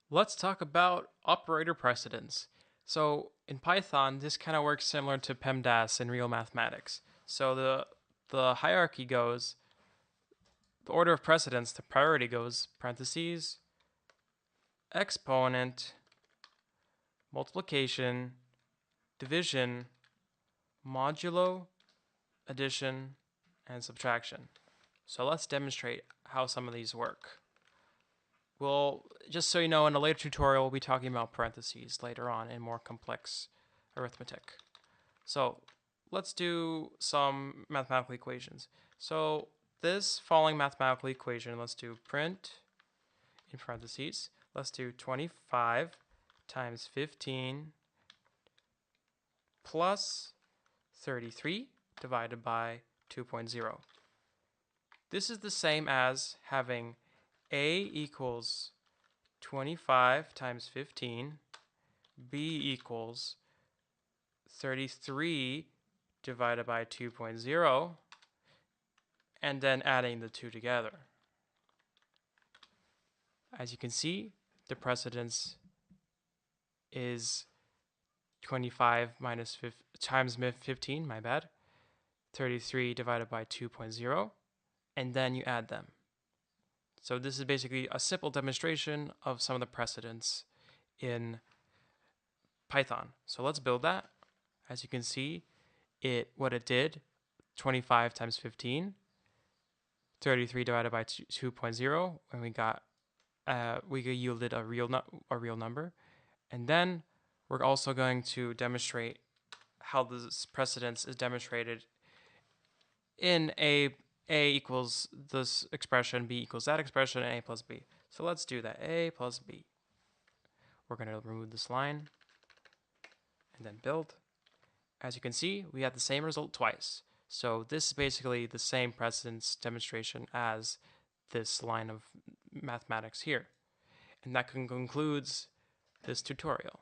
Let's talk about operator precedence. So in Python, this kind of works similar to PEMDAS in real mathematics. So the hierarchy goes, the order of precedence, the priority goes parentheses, exponent, multiplication, division, modulo, addition, and subtraction. So let's demonstrate how some of these work. Well, just so you know, in a later tutorial, we'll be talking about parentheses later on in more complex arithmetic. So let's do some mathematical equations. So this following mathematical equation, let's do print in parentheses. Let's do 25 times 15 plus 33 divided by 2.0. This is the same as having A equals 25 times 15, B equals 33 divided by 2.0, and then adding the two together. As you can see, the precedence is 25 times 15, 33 divided by 2.0, and then you add them. So this is basically a simple demonstration of some of the precedence in Python. So let's build that. As you can see, what it did, 25 times 15, 33 divided by 2.0, and we yielded a real number. And then we're also going to demonstrate how this precedence is demonstrated in A equals this expression, B equals that expression, and A plus B. So let's do that, A plus B. We're going to remove this line and then build. As you can see, we have the same result twice. So this is basically the same precedence demonstration as this line of mathematics here. And that concludes this tutorial.